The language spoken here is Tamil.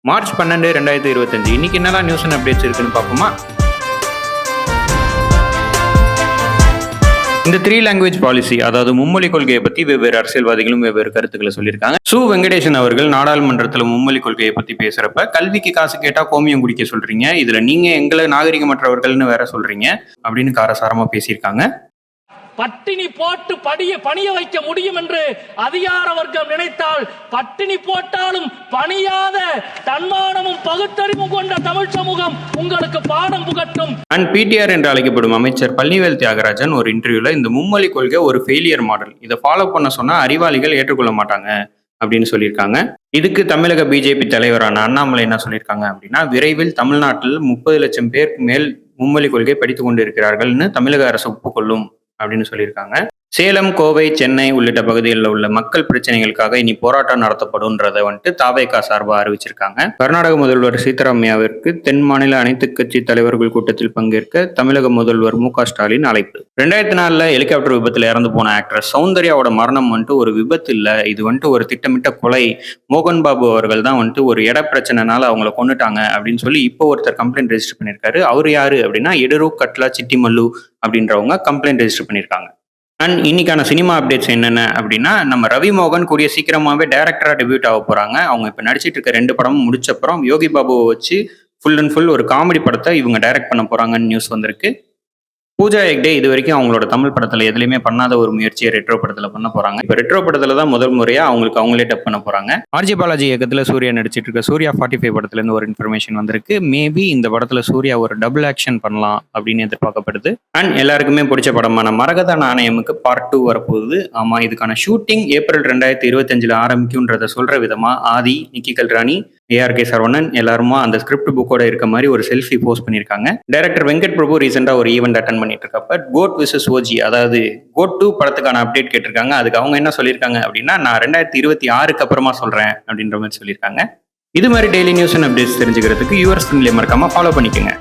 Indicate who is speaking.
Speaker 1: மார்ச் 12, 2025 இன்னைக்கு என்னெல்லாம் நியூஸ் அண்ட் அப்டேட்ஸ் இருக்குன்னு பார்ப்போமா? இந்த 3 லாங்குவேஜ் பாலிசி, அதாவது மும்மொழி கொள்கையை பத்தி வெவ்வேறு அரசியல்வாதிகளும் வெவ்வேறு கருத்துக்களை சொல்லியிருக்காங்க. சு வெங்கடேசன் அவர்கள் நாடாளுமன்றத்தில் மும்மொழி கொள்கையை பத்தி பேசுறப்ப, கல்விக்கு காசு கேட்டா கோமியம் குடிக்க சொல்றீங்க, இதுல நீங்க எங்களை நாகரிகமற்றவர்கள்னு வேற சொல்றீங்க அப்படின்னு காரசாரமா பேசியிருக்காங்க.
Speaker 2: பட்டினி போட்டு பணிய வைக்க முடியும் என்று அதிகார வர்க்கம் நினைத்தால் பட்டினி போட்டாலும் பணியாத தன்மானமும் பகுத்தறிவும் கொண்ட தமிழ் சமூகம் உங்களுக்கு பாடம் புகட்டும்.
Speaker 1: அண்ட் பிடிஆர் என்று அழைக்கப்படும் அமைச்சர் பழனிவேல் தியாகராஜன் ஒரு இன்டர்வியூல இந்த மும்மொழி கொள்கை ஒரு ஃபெயிலியர் மாடல், இதை ஃபாலோ பண்ண சொன்னா அறிவாளிகள் ஏற்றுக்கொள்ள மாட்டாங்க அப்படின்னு சொல்லியிருக்காங்க. இதுக்கு தமிழக பிஜேபி தலைவரான அண்ணாமலை என்ன சொல்லியிருக்காங்க அப்படின்னா, விரைவில் தமிழ்நாட்டில் 30 லட்சம் பேருக்கு மேல் மும்மொழி கொள்கை படித்துக் கொண்டு இருக்கிறார்கள்னு தமிழக அரசு ஒப்புக்கொள்ளும் அப்படின்னு சொல்லியிருக்காங்க. சேலம், கோவை, சென்னை உள்ளிட்ட பகுதிகளில் உள்ள மக்கள் பிரச்சனைகளுக்காக இனி போராட்டம் நடத்தப்படும்ன்றதை தாவேகா சார்பாக அறிவிச்சிருக்காங்க. கர்நாடக முதல்வர் சீதாராமையாவிற்கு தென் மாநில அனைத்து கட்சி தலைவர்கள் கூட்டத்தில் பங்கேற்க தமிழக முதல்வர் மு.க. ஸ்டாலின் அழைப்பு. 2004 ஹெலிகாப்டர் விபத்துல இறந்து போன ஆக்ட்ரஸ் சௌந்தர்யாவோட மரணம் ஒரு விபத்து இல்ல, இது ஒரு திட்டமிட்ட கொலை. மோகன் பாபு அவர்கள் தான் ஒரு இட பிரச்சனைனால அவங்களை கொண்டுட்டாங்க அப்படின்னு சொல்லி இப்போ ஒருத்தர் கம்ப்ளைண்ட் ரெஜிஸ்டர் பண்ணியிருக்காரு. அவர் யாரு அப்படின்னா எடரு கட்லா சிட்டிமல்லு அப்படின்றவங்க கம்ப்ளைண்ட் ரெஜிஸ்டர் பண்ணியிருக்காங்க. அண்ட் இன்னைக்கான சினிமா அப்டேட்ஸ் என்னென்ன அப்படின்னா, நம்ம ரவி மோகன் கூடிய சீக்கிரமாகவே டைரக்டராக டெபியூட் ஆக போகிறாங்க. அவங்க இப்போ நடிச்சிட்டு இருக்க 2 படமும் முடிச்சப்புறம் யோகி பாபுவை வச்சு ஃபுல் அண்ட் ஃபுல் ஒரு காமெடி படத்தை இவங்க டைரக்ட் பண்ண போகிறாங்கன்னு நியூஸ் வந்திருக்கு. பூஜா ஹெக்டே இது வரைக்கும் அவங்களோட தமிழ் படத்தில் எதுலையுமே பண்ணாத ஒரு முயற்சியை ரெட்ரோ படத்தில் பண்ண போகிறாங்க. இப்போ ரெட்ரோ படத்தில் தான் முதல் முறையாக அவங்களே டப் பண்ண போகிறாங்க. ஆர்ஜி பாலாஜி இயக்கத்தில் சூர்யா நடிச்சிட்டு இருக்க சூர்யா 45 படத்துலேருந்து ஒரு இன்ஃபர்மேஷன் வந்திருக்கு. மேபி இந்த படத்தில் சூர்யா ஒரு டபுள் ஆக்ஷன் பண்ணலாம் அப்படின்னு எதிர்பார்க்கப்படுது. அண்ட் எல்லாருக்குமே பிடிச்ச படமான மரகத நாணயமுக்கு பார்ட் 2 வரப்போகுது. ஆமாம், இதுக்கான ஷூட்டிங் ஏப்ரல் 2025 ஆரம்பிக்கும்ன்றத சொல்கிற விதமாக ஆதி, நிக்கி கல்ராணி, ஏஆர்கே சரவணன் எல்லாருமா அந்த ஸ்கிரிப்ட் புக்கோட இருக்க மாதிரி ஒரு செல்ஃபி போஸ்ட் பண்ணியிருக்காங்க. டைரக்டர் வெங்கட் பிரபு ரீசெண்டா ஒரு ஈவெண்ட் அட்டன் பண்ணிட்டு இருக்கப்ப கோட் விசஸ் ஓஜி, அதாவது கோட் 2 படத்துக்கான அப்டேட் கேட்டிருக்காங்க. அதுக்கு அவங்க என்ன சொல்லியிருக்காங்க அப்படின்னா, நான் 2026 அப்புறமா சொல்றேன் அப்படின்ற மாதிரி சொல்லியிருக்காங்க. இது மாதிரி டெய்லி நியூஸ் அண்ட் அப்டேட்ஸ் தெரிஞ்சுக்கிறதுக்கு யுவர் ஸ்கிரீன்ல மறக்காம ஃபாலோ பண்ணிக்கோங்க.